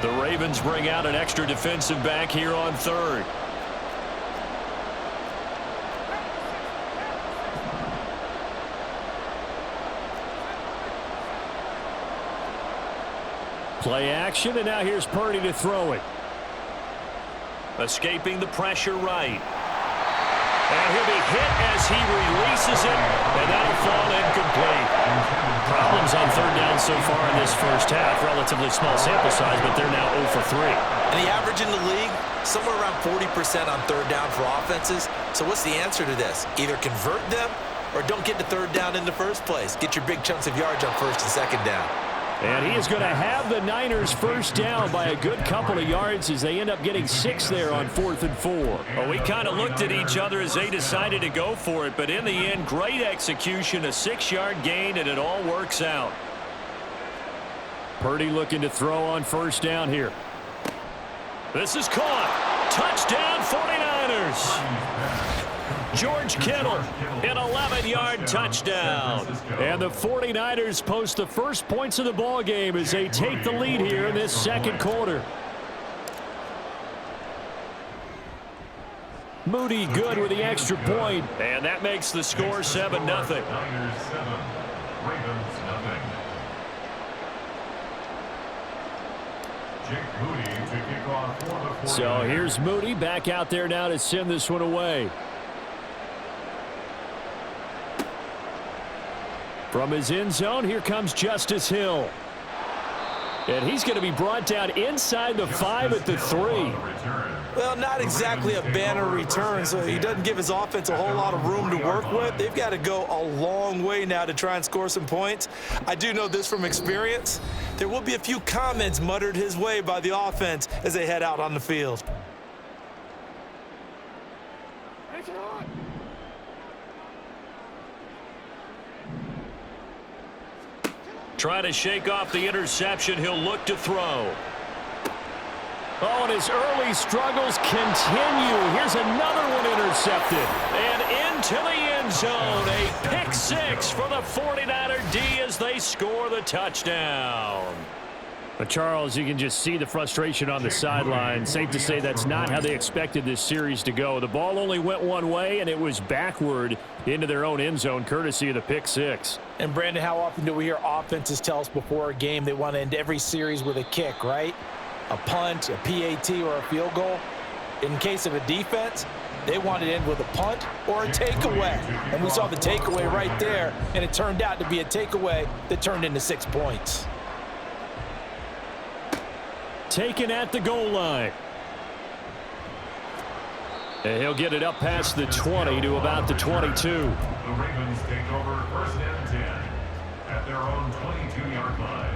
The Ravens bring out an extra defensive back here on third. Play action, and now here's Purdy to throw it. Escaping the pressure right. And he'll be hit as he releases it, and that'll fall incomplete. Problems on third down so far in this first half. Relatively small sample size, but they're now 0 for 3. And the average in the league, somewhere around 40% on third down for offenses. So what's the answer to this? Either convert them or don't get to third down in the first place. Get your big chunks of yards on first and second down. And he is going to have the Niners first down by a good couple of yards as they end up getting 6 there on 4th and 4. Well, we kind of looked at each other as they decided to go for it, but in the end, great execution, a 6-yard gain, and it all works out. Purdy looking to throw on first down here. This is caught. Touchdown 49ers. George Kittle, an 11-yard touchdown. And the 49ers post the first points of the ball game as they take the lead here in this second quarter. Moody good with the extra point, and that makes the score 7-0. So here's Moody back out there now to send this one away. From his end zone, here comes Justice Hill. And he's going to be brought down inside the 5 at the 3. Well, not exactly a banner return, so he doesn't give his offense a whole lot of room to work with. They've got to go a long way now to try and score some points. I do know this from experience. There will be a few comments muttered his way by the offense as they head out on the field. Try to shake off the interception. He'll look to throw. Oh, and his early struggles continue. Here's another one intercepted. And into the end zone. A pick 6 for the 49er D as they score the touchdown. But Charles, you can just see the frustration on the sideline. Safe to say that's not how they expected this series to go. The ball only went one way, and it was backward into their own end zone, courtesy of the pick 6. And, Brandon, how often do we hear offenses tell us before a game they want to end every series with a kick, right? A punt, a PAT, or a field goal. In case of a defense, they want to end with a punt or a takeaway. And we saw the takeaway right there, and it turned out to be a takeaway that turned into 6 points. Taken at the goal line. And he'll get it up past the 20 to about the 22. The Ravens take over first and 10 at their own 22-yard line.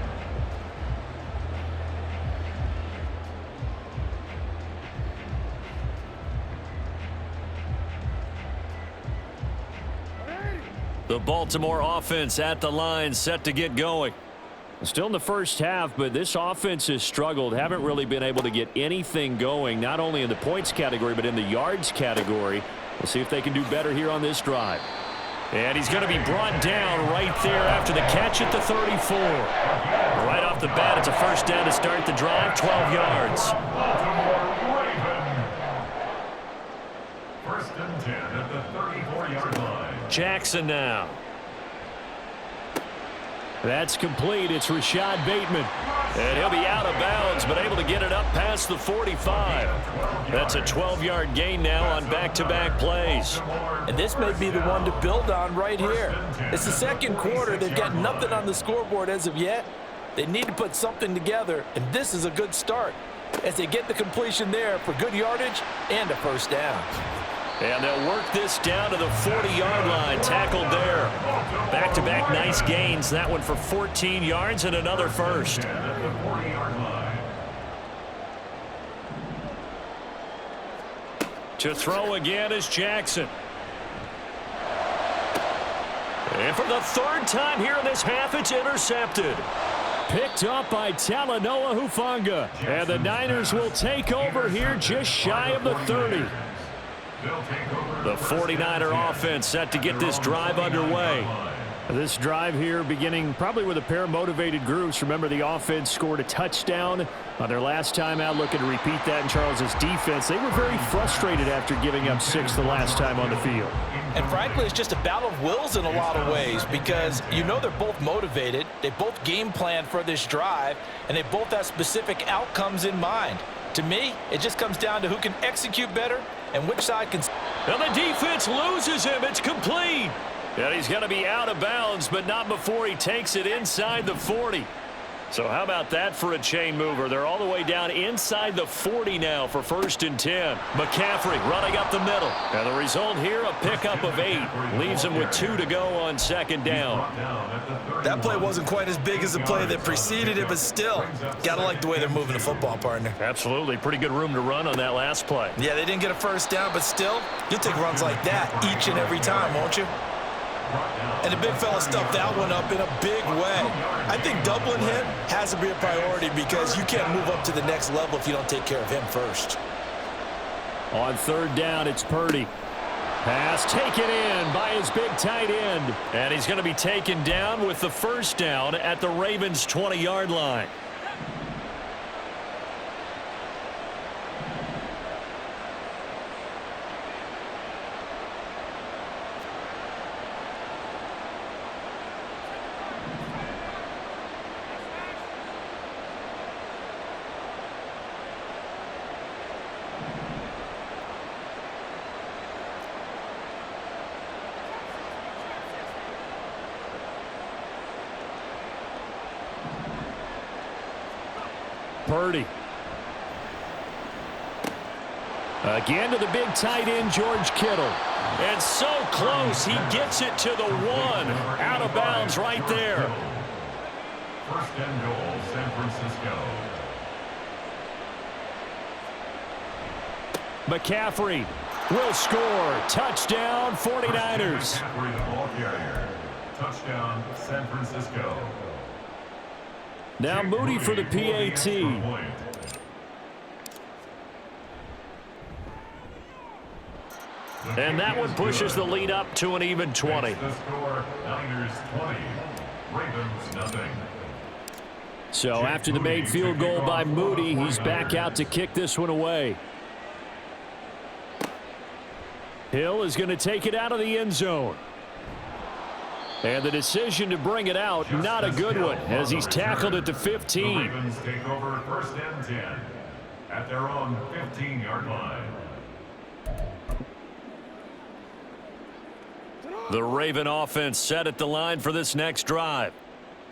The Baltimore offense at the line, set to get going. Still in the first half, but this offense has struggled. Haven't really been able to get anything going, not only in the points category, but in the yards category. We'll see if they can do better here on this drive. And he's going to be brought down right there after the catch at the 34. Right off the bat, it's a first down to start the drive, 12 yards. First and 10 at the 34-yard line. Jackson now. That's complete. It's Rashad Bateman. And he'll be out of bounds, but able to get it up past the 45. That's a 12-yard gain now on back-to-back plays. And this may be the one to build on right here. It's the second quarter. They've got nothing on the scoreboard as of yet. They need to put something together, and this is a good start as they get the completion there for good yardage and a first down. And they'll work this down to the 40-yard line. Tackled there. Back-to-back nice gains. That one for 14 yards and another first. To throw again is Jackson. And for the third time here in this half, it's intercepted. Picked up by Talanoa Hufanga. And the Niners will take over here just shy of the 30. The 49er offense set to get this drive underway. This drive here beginning probably with a pair of motivated groups. Remember, the offense scored a touchdown on their last time out, looking to repeat that in Charles's defense. They were very frustrated after giving up 6 the last time on the field. And frankly, it's just a battle of wills in a lot of ways because you know they're both motivated. They both game plan for this drive, and they both have specific outcomes in mind. To me, it just comes down to who can execute better and which side can. And the defense loses him. It's complete. And he's going to be out of bounds, but not before he takes it inside the 40. So how about that for a chain mover? They're all the way down inside the 40 now for 1st and 10. McCaffrey running up the middle. And the result here, a pickup of 8. Leaves him with 2 to go on 2nd down. That play wasn't quite as big as the play that preceded it, but still, got to like the way they're moving the football, partner. Absolutely. Pretty good room to run on that last play. Yeah, they didn't get a 1st down, but still, you'll take runs like that each and every time, won't you? And the big fella stuffed that one up in a big way. I think doubling him has to be a priority because you can't move up to the next level if you don't take care of him first. On 3rd down, it's Purdy. Pass taken in by his big tight end. And he's going to be taken down with the 1st down at the Ravens' 20-yard line. Purdy. Again to the big tight end, George Kittle. And so close, he gets it to the 1. Out of bounds right there. 1st and goal, San Francisco. McCaffrey will score. Touchdown, 49ers. McCaffrey, the ball carrier. Touchdown, San Francisco. Now Moody for the PAT. And that one pushes the lead up to an even 20. The score, Niners 20, Ravens nothing. So after the made field goal by Moody, he's back out to kick this one away. Hill is going to take it out of the end zone. And the decision to bring it out, not a good one, as he's tackled at the 15. The Ravens take over 1st and 10 at their own 15-yard line. The Raven offense set at the line for this next drive.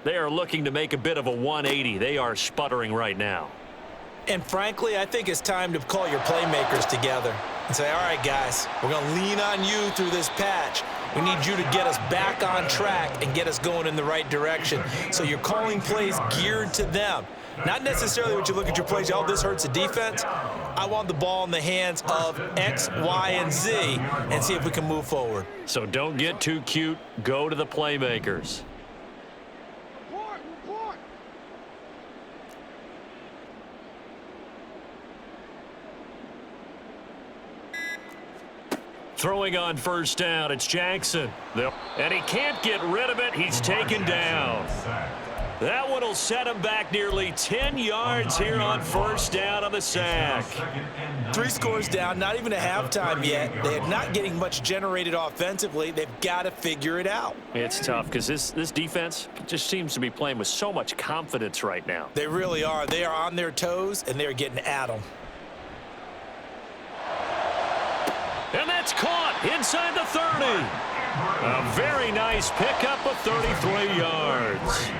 They are looking to make a bit of a 180. They are sputtering right now. And frankly, I think it's time to call your playmakers together and say, all right, guys, we're going to lean on you through this patch. We need you to get us back on track and get us going in the right direction. So you're calling plays geared to them. Not necessarily what you look at your plays, oh, this hurts the defense. I want the ball in the hands of X, Y, and Z and see if we can move forward. So don't get too cute. Go to the playmakers. Throwing on 1st down, it's Jackson. And he can't get rid of it. He's taken down. That one will set him back nearly 10 yards here on 1st down on the sack. 3 scores down, not even a halftime yet. They're not getting much generated offensively. They've got to figure it out. It's tough because this defense just seems to be playing with so much confidence right now. They really are. They are on their toes, and they're getting at them. And that's caught inside the 30. A very nice pickup of 33 yards.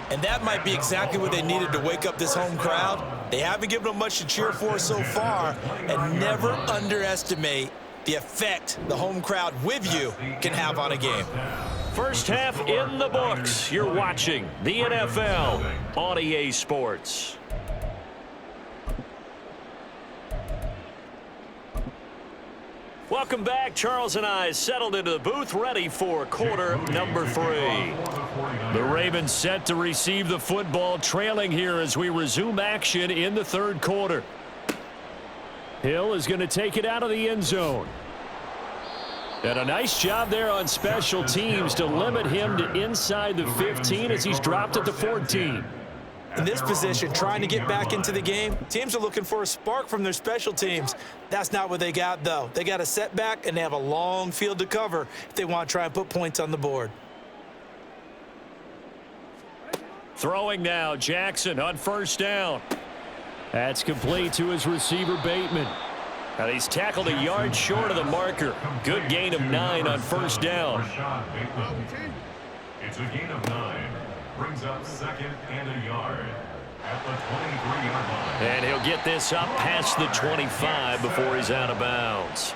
And that might be exactly what they needed to wake up this home crowd. They haven't given them much to cheer for so far, and never underestimate the effect the home crowd with you can have on a game. First half in the books. You're watching the NFL on EA Sports. Welcome back. Charles and I settled into the booth, ready for quarter number 3. The Ravens set to receive the football, trailing here as we resume action in the 3rd quarter. Hill is going to take it out of the end zone. And a nice job there on special teams to limit him to inside the 15 as he's dropped at the 14. In this position, trying to get back into the game, teams are looking for a spark from their special teams. That's not what they got, though. They got a setback, and they have a long field to cover if they want to try and put points on the board. Throwing now, Jackson on first down. That's complete to his receiver, Bateman. And he's tackled a yard short of the marker. Good gain of 9 on first down. It's a gain of 9. Brings up 2nd and a yard at the 23-yard line. And he'll get this up past the 25 before he's out of bounds.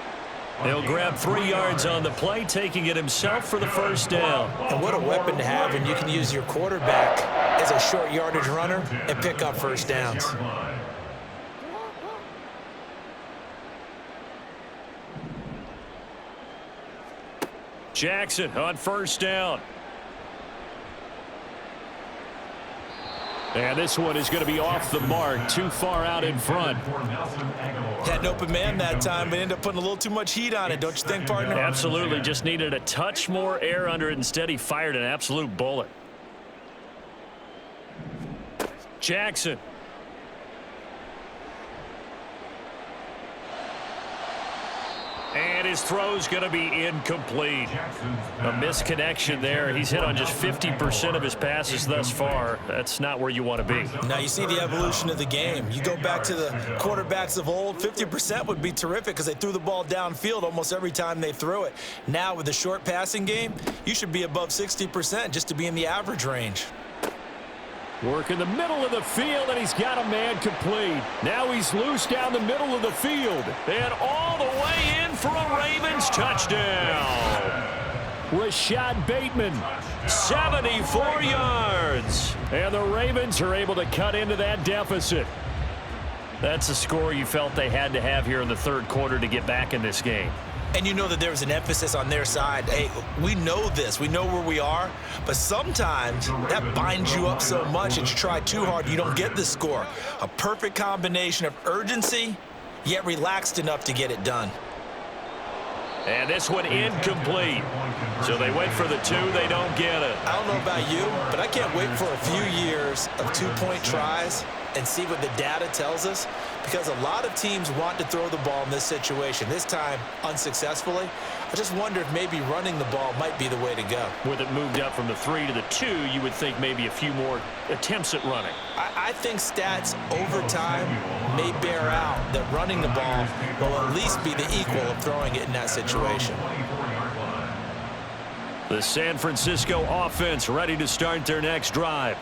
He'll grab 3 yards on the play, taking it himself for the first down. And what a weapon to have when you can use your quarterback as a short yardage runner and pick up first downs. Jackson on first down. And this one is going to be off the mark, too far out in front. Had an open man that time, but ended up putting a little too much heat on it, don't you think, partner? Absolutely. Just needed a touch more air under it. Instead, he fired an absolute bullet. Jackson. And his throw's going to be incomplete. A misconnection there. He's hit on just 50% of his passes thus far. That's not where you want to be. Now you see the evolution of the game. You go back to the quarterbacks of old, 50% would be terrific because they threw the ball downfield almost every time they threw it. Now with the short passing game, you should be above 60% just to be in the average range. Work in the middle of the field, and he's got a man complete. Now he's loose down the middle of the field. And all the way in for a Ravens touchdown. Rashad Bateman, 74 yards. And the Ravens are able to cut into that deficit. That's a score you felt they had to have here in the third quarter to get back in this game. And you know that there was an emphasis on their side. Hey, we know this. We know where we are. But sometimes that binds you up so much that you try too hard, you don't get the score. A perfect combination of urgency, yet relaxed enough to get it done. And this one incomplete. So they went for the 2. They don't get it. I don't know about you, but I can't wait for a few years of two-point tries and see what the data tells us, because a lot of teams want to throw the ball in this situation, this time unsuccessfully. I just wonder if maybe running the ball might be the way to go. With it moved up from the 3 to the 2, you would think maybe a few more attempts at running. I think stats over time may bear out that running the ball will at least be the equal of throwing it in that situation. The San Francisco offense ready to start their next drive.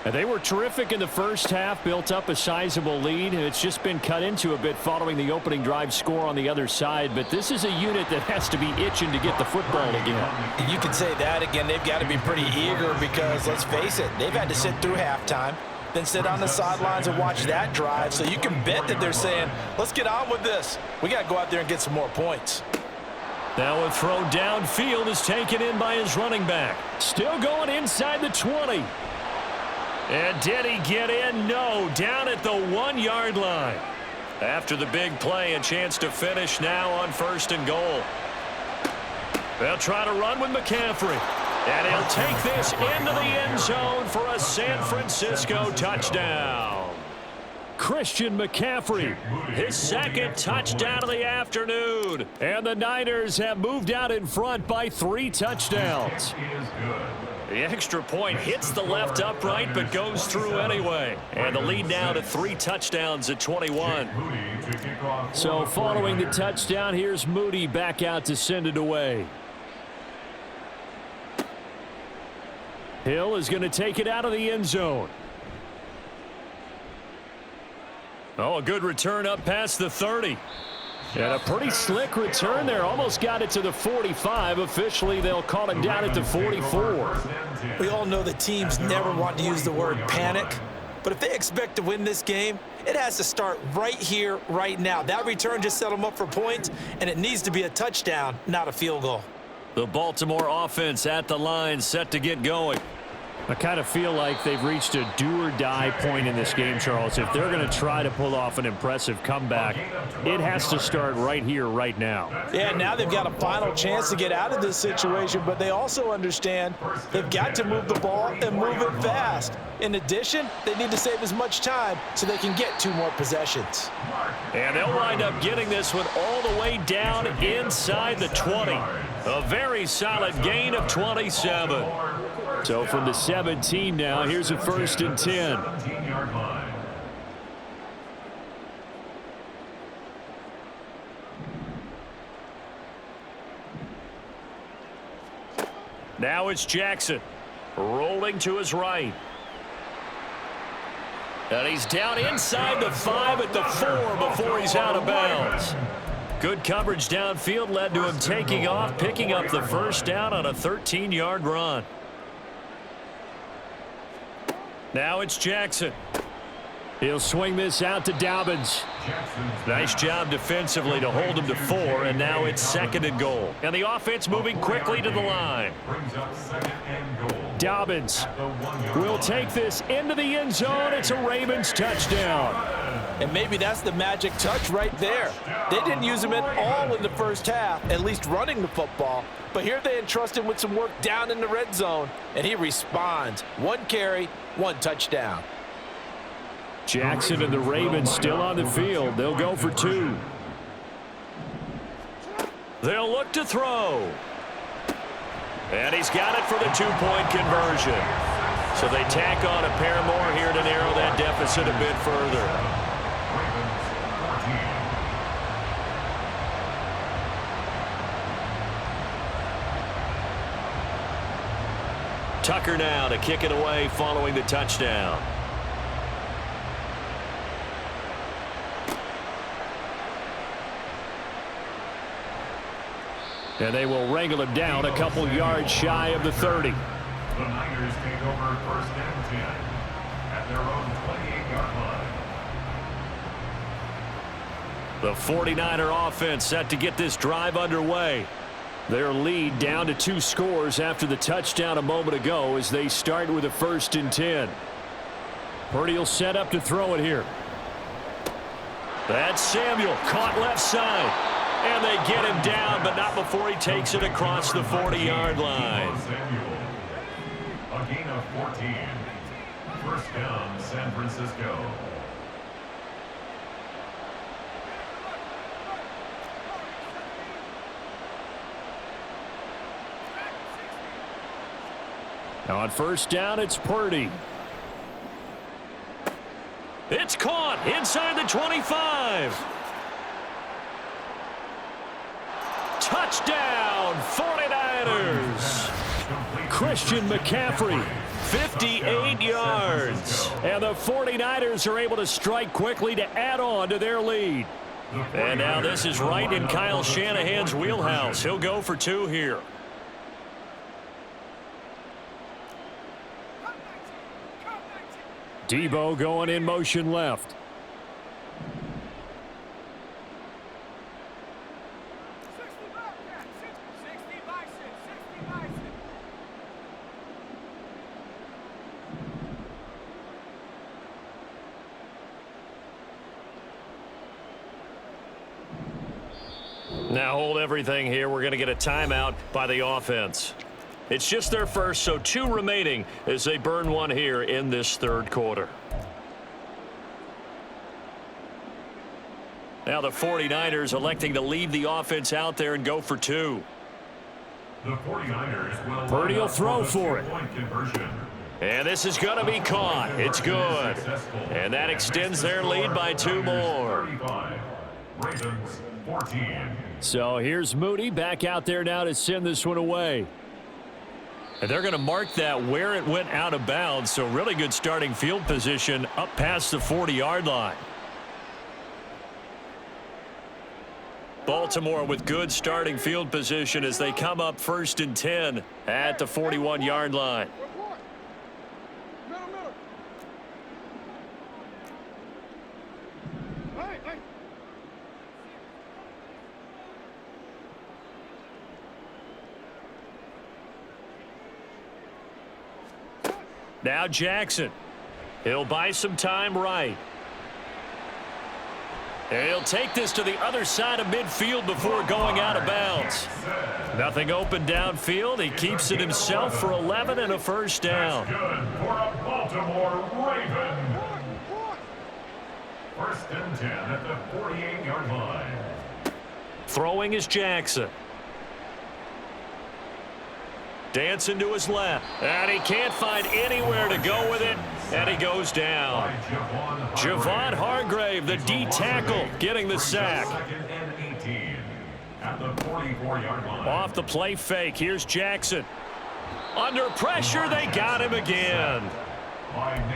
And they were terrific in the first half, built up a sizable lead, and it's just been cut into a bit following the opening drive score on the other side. But this is a unit that has to be itching to get the football again. You can say that again. They've got to be pretty eager because, let's face it, they've had to sit through halftime, then sit on the sidelines and watch that drive. So you can bet that they're saying, let's get on with this. We got to go out there and get some more points. Now a throw downfield is taken in by his running back. Still going inside the 20. And did he get in? No, down at the 1-yard line. After the big play, a chance to finish now on 1st and goal. They'll try to run with McCaffrey. And he'll take this into the end zone for a San Francisco touchdown. Christian McCaffrey, his 2nd touchdown of the afternoon. And the Niners have moved out in front by 3 touchdowns. The extra point hits the left upright but goes through anyway. And the lead now to 3 touchdowns at 21. So following the touchdown, here's Moody back out to send it away. Hill is going to take it out of the end zone. Oh, a good return up past the 30. And a pretty slick return there. Almost got it to the 45. Officially, they'll call him down at the 44. We all know that teams never want to use the word panic. But if they expect to win this game, it has to start right here, right now. That return just set them up for points, and it needs to be a touchdown, not a field goal. The Baltimore offense at the line, set to get going. I kind of feel like they've reached a do-or-die point in this game, Charles. If they're going to try to pull off an impressive comeback, it has to start right here, right now. Yeah, now they've got a final chance to get out of this situation, but they also understand they've got to move the ball and move it fast. In addition, they need to save as much time so they can get 2 more possessions. And they'll wind up getting this one all the way down inside the 20. A very solid gain of 27. So from the 17 now, here's a 1st and 10. 17-yard line. Now it's Jackson rolling to his right. And he's down inside the 5 at the 4 before he's out of bounds. Good coverage downfield led to him taking off, picking up the 1st down on a 13-yard run. Now it's Jackson. He'll swing this out to Dobbins. Nice job defensively to hold him to 4, and now it's 2nd and goal. And the offense moving quickly to the line. Dobbins will take this into the end zone. It's a Ravens touchdown. And maybe that's the magic touch right there. They didn't use him at all in the first half, at least running the football. But here they entrust him with some work down in the red zone, and he responds. 1 carry, 1 touchdown. Jackson and the Ravens still on the field. They'll go for 2. They'll look to throw. And he's got it for the 2-point conversion. So they tack on a pair more here to narrow that deficit a bit further. Tucker now to kick it away following the touchdown. And they will wrangle him down a couple yards shy of the 30. The Niners take over 1st and 10 at their own 28-yard line. The 49er offense set to get this drive underway. Their lead down to 2 scores after the touchdown a moment ago as they start with a 1st and 10. Purdy will set up to throw it here. That's Samuel, caught left side. And they get him down, but not before he takes it across the 40-yard line. A gain of 14. 1st down, San Francisco. Now on 1st down, it's Purdy. It's caught inside the 25. Touchdown, 49ers. Christian McCaffrey, 58 yards. And the 49ers are able to strike quickly to add on to their lead. And now this is right in Kyle Shanahan's wheelhouse. He'll go for 2 here. Debo going in motion left. Now hold everything here. We're going to get a timeout by the offense. It's just their first, so 2 remaining as they burn 1 here in this 3rd quarter. Now the 49ers electing to leave the offense out there and go for 2. The 49ers will Purdy will throw for it. Conversion. And this is going to be caught. It's good. And that extends their lead by 2 more. 35. Ravens 14. So here's Moody back out there now to send this one away. And they're going to mark that where it went out of bounds. So really good starting field position up past the 40-yard line. Baltimore with good starting field position as they come up 1st and 10 at the 41-yard line. Now Jackson. He'll buy some time right. And he'll take this to the other side of midfield before going out of bounds. Nothing open downfield. He keeps it himself for 11 and a first down. That's good for a Baltimore Raven. First and 10 at the 48-yard line. Throwing is Jackson. Dancing to his left. And he can't find anywhere to go with it. And he goes down. Javon Hargrave, the D tackle, getting the sack. Second and 18 at the 44-yard line. Off the play fake. Here's Jackson. Under pressure, they got him again.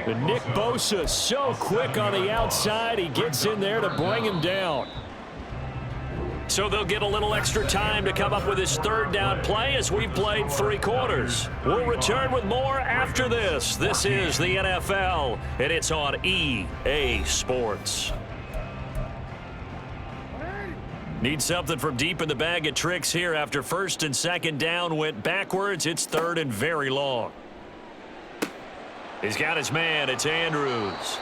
And Nick Bosa so quick on the outside. He gets in there to bring him down. So they'll get a little extra time to come up with his third down play as we've played 3 quarters. We'll return with more after this. This is the NFL, and it's on EA Sports. Need something from deep in the bag of tricks here after first and second down went backwards. It's third and very long. He's got his man. It's Andrews.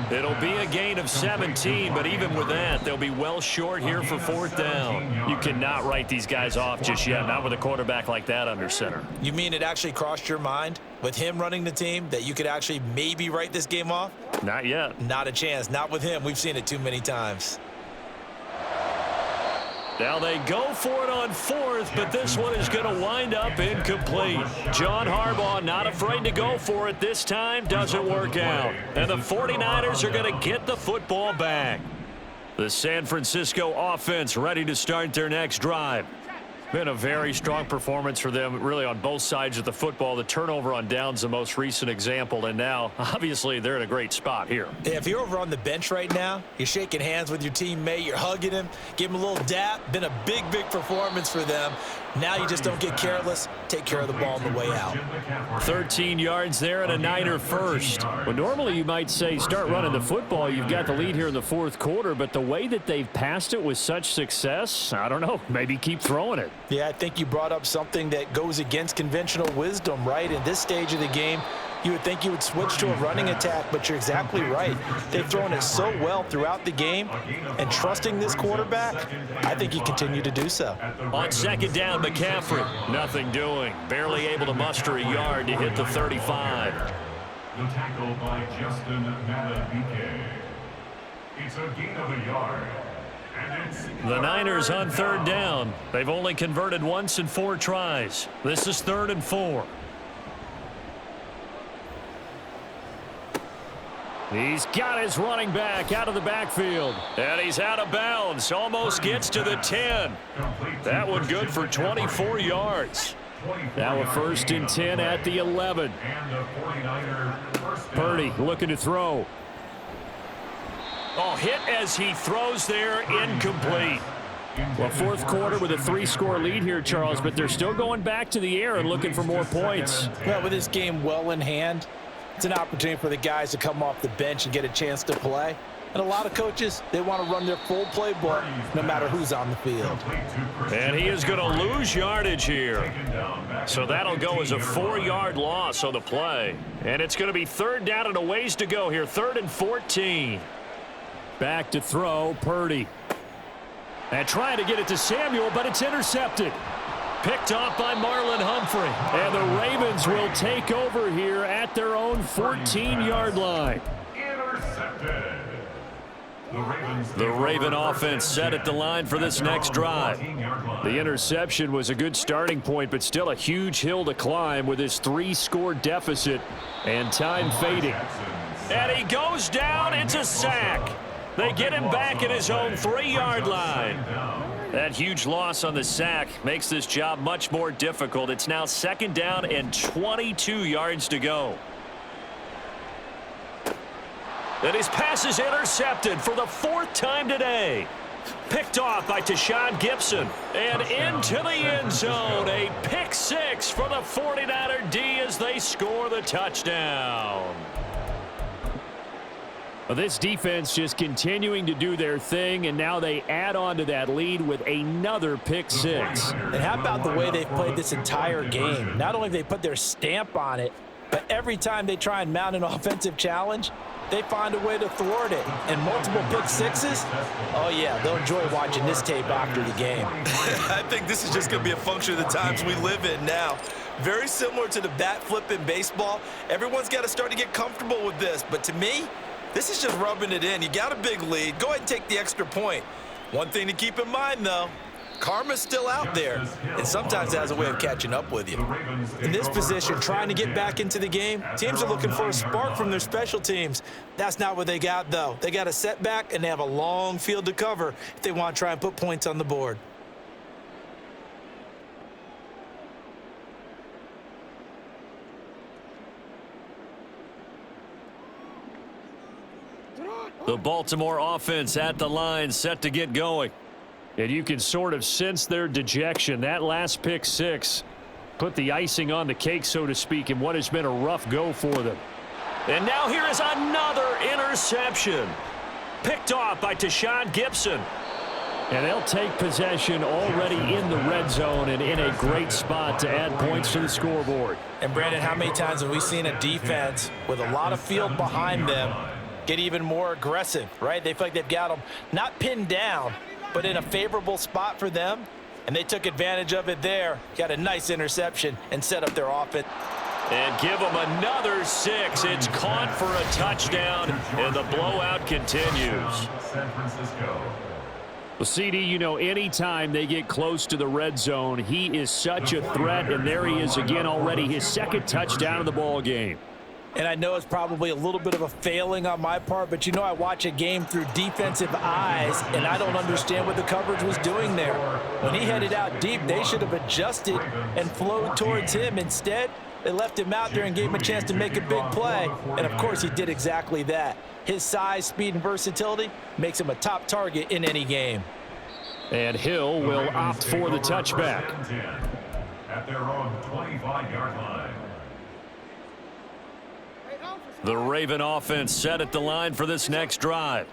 It'll be a gain of 17, but even with that, they'll be well short here for fourth down. You cannot write these guys off just yet, not with a quarterback like that under center. You mean it actually crossed your mind with him running the team that you could actually maybe write this game off? Not yet. Not a chance. Not with him. We've seen it too many times. Now they go for it on fourth, but this one is going to wind up incomplete. John Harbaugh not afraid to go for it this time. Doesn't work out. And the 49ers are going to get the football back. The San Francisco offense ready to start their next drive. Been a very strong performance for them, really, on both sides of the football. The turnover on downs the most recent example, and now, obviously, they're in a great spot here. Yeah, if you're over on the bench right now, you're shaking hands with your teammate, you're hugging him, give him a little dap. Been a big, big performance for them. Now you just don't get careless. Take care of the ball on the way out. 13 yards there and a Niner first. Well, normally you might say start running the football. You've got the lead here in the fourth quarter, but the way that they've passed it with such success, I don't know, maybe keep throwing it. Yeah, I think you brought up something that goes against conventional wisdom, right? In this stage of the game, you would think you would switch to a running attack, but you're exactly right. They've thrown it so well throughout the game, and trusting this quarterback, I think you continue to do so. On second down, McCaffrey, nothing doing. Barely able to muster a yard to hit the 35. The tackle by Justin Madden. It's a gain of a yard. The Niners on third down. They've only converted once in 4 tries. This is 3rd and 4. He's got his running back out of the backfield. And he's out of bounds. Almost gets to the 10. That one good for 24 yards. Now a 1st and 10 at the 11. Purdy looking to throw. Oh, hit as he throws there, incomplete. Well, fourth quarter with a 3-score lead here, Charles, but they're still going back to the air and looking for more points. Well, with this game well in hand, it's an opportunity for the guys to come off the bench and get a chance to play. And a lot of coaches, they want to run their full playbook no matter who's on the field. And he is going to lose yardage here. So that'll go as a 4-yard loss on the play. And it's going to be 3rd down and a ways to go here, 3rd and 14. Back to throw, Purdy. And trying to get it to Samuel, but it's intercepted. Picked off by Marlon Humphrey. And the Ravens will take over here at their own 14-yard line. Intercepted. The Raven offense set at the line for this next drive. The interception was a good starting point, but still a huge hill to climb with his 3-score deficit and time fading. And he goes down. It's a sack. They get him back at his own 3-yard line. That huge loss on the sack makes this job much more difficult. It's now 2nd down and 22 yards to go. And his pass is intercepted for the 4th time today. Picked off by Tashawn Gibson. And into the end zone. A pick 6 for the 49er D as they score the touchdown. Well, this defense just continuing to do their thing, and now they add on to that lead with another pick 6. And how about the way they've played this entire game? Not only have they put their stamp on it, But every time they try and mount an offensive challenge, they find a way to thwart it. And multiple pick sixes, oh yeah, they'll enjoy watching this tape after the game. I think this is just going to be a function of the times we live in now. Very similar to the bat flip in baseball. Everyone's got to start to get comfortable with this. But to me, this is just rubbing it in. You got a big lead. Go ahead and take the extra point. One thing to keep in mind, though, karma's still out there, and sometimes it has a way of catching up with you. In this position, trying to get back into the game, teams are looking for a spark from their special teams. That's not what they got, though. They got a setback, and they have a long field to cover if they want to try and put points on the board. The Baltimore offense at the line, set to get going. And you can sort of sense their dejection. That last pick six put the icing on the cake, so to speak, in what has been a rough go for them. And now here is another interception. Picked off by Tashawn Gibson. And they'll take possession already in the red zone and in a great spot to add points to the scoreboard. And Brandon, how many times have we seen a defense with a lot of field behind them get even more aggressive, right? They feel like they've got them not pinned down, but in a favorable spot for them, and they took advantage of it there. Got a nice interception and set up their offense. And give them another 6. It's caught for a touchdown, and the blowout continues. San Francisco. Well, CD, you know, anytime they get close to the red zone, he is such a threat, and there he is again already, his second touchdown of the ball game. And I know it's probably a little bit of a failing on my part, but you know I watch a game through defensive eyes, and I don't understand what the coverage was doing there. When he headed out deep, they should have adjusted and flowed towards him. Instead, they left him out there and gave him a chance to make a big play. And, of course, he did exactly that. His size, speed, and versatility makes him a top target in any game. And Hill will opt for the touchback. At their own 25-yard line. The Raven offense set at the line for this next drive.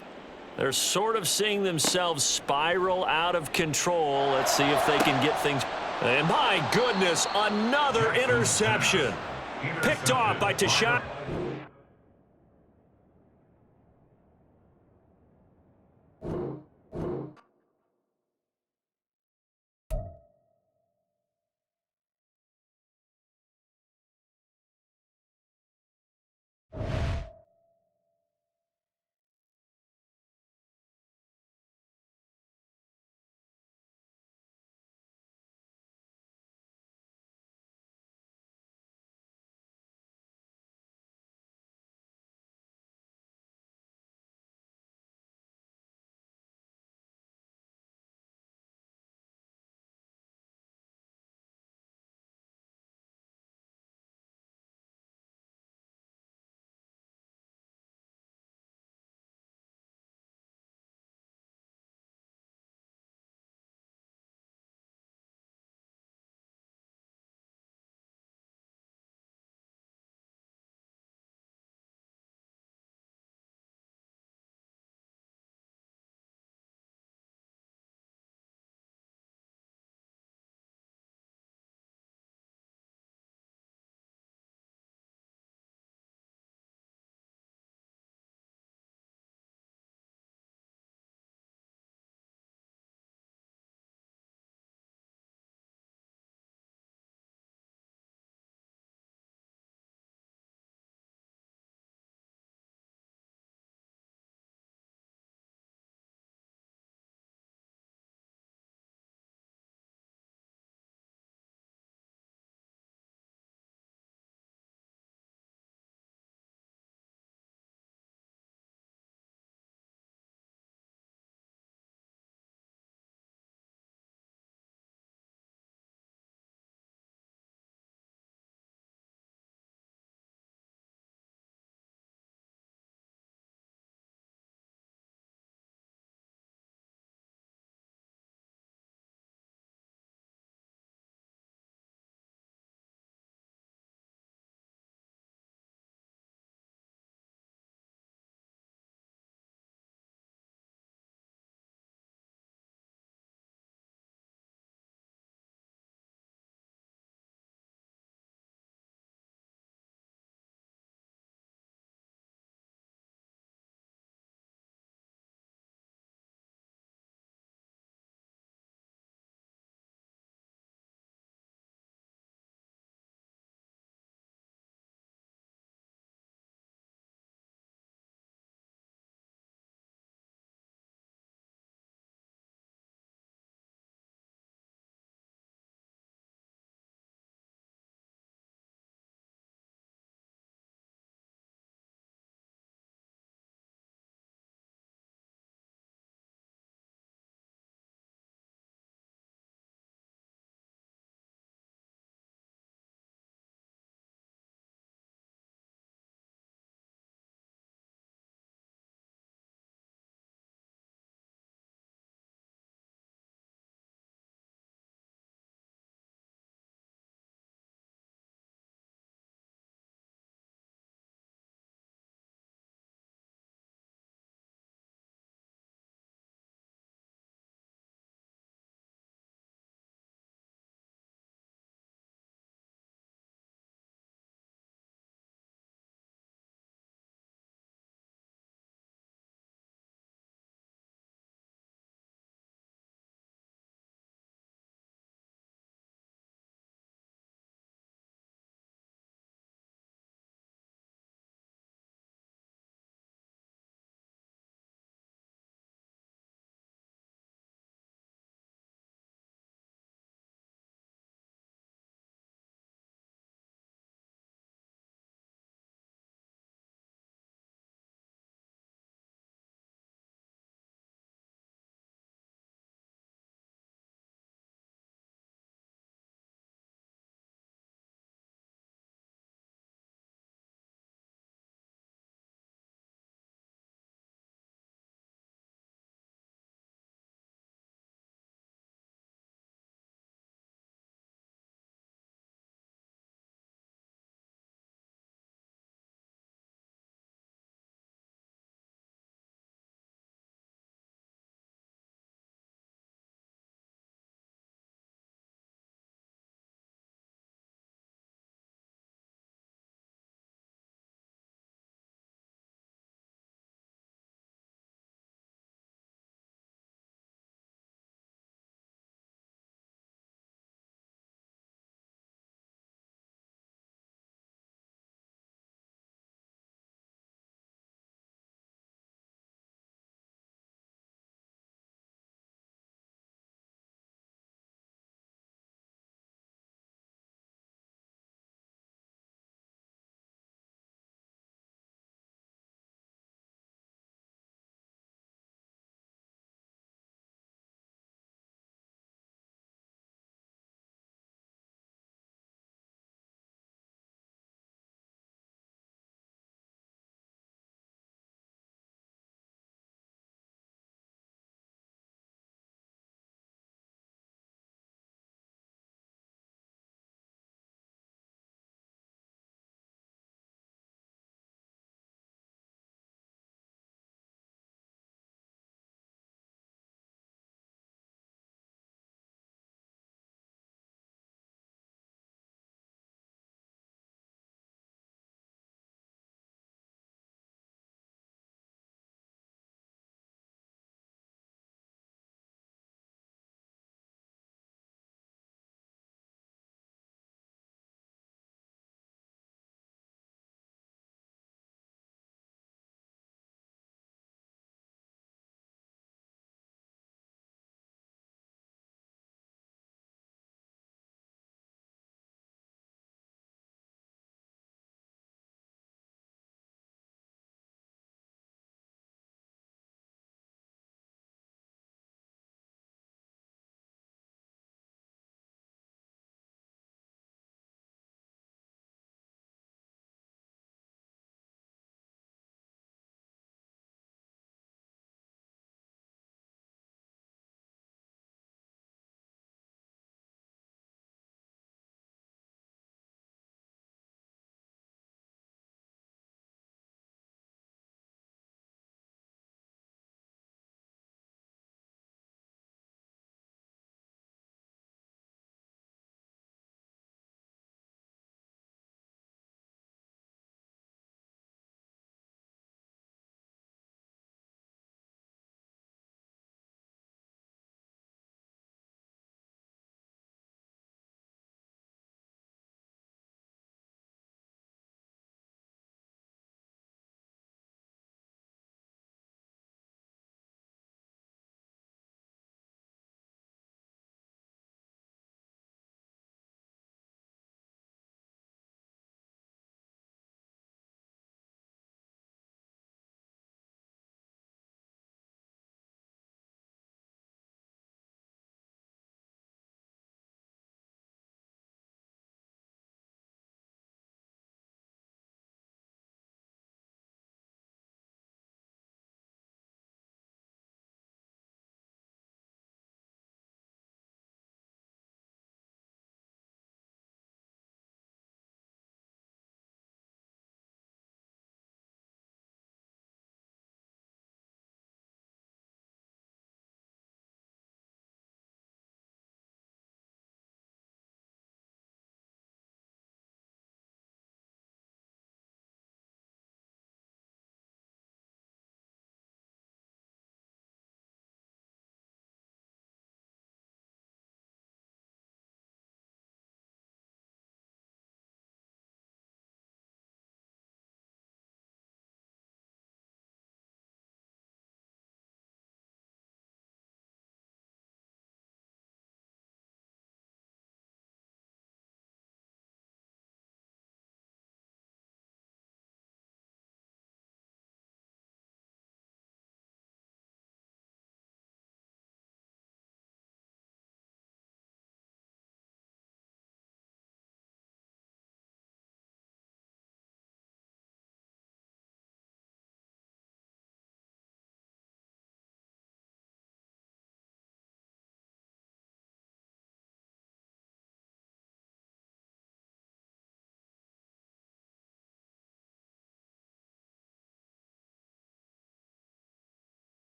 They're sort of seeing themselves spiral out of control. Let's see if they can get things. And my goodness, another interception. Picked off by Tashawn.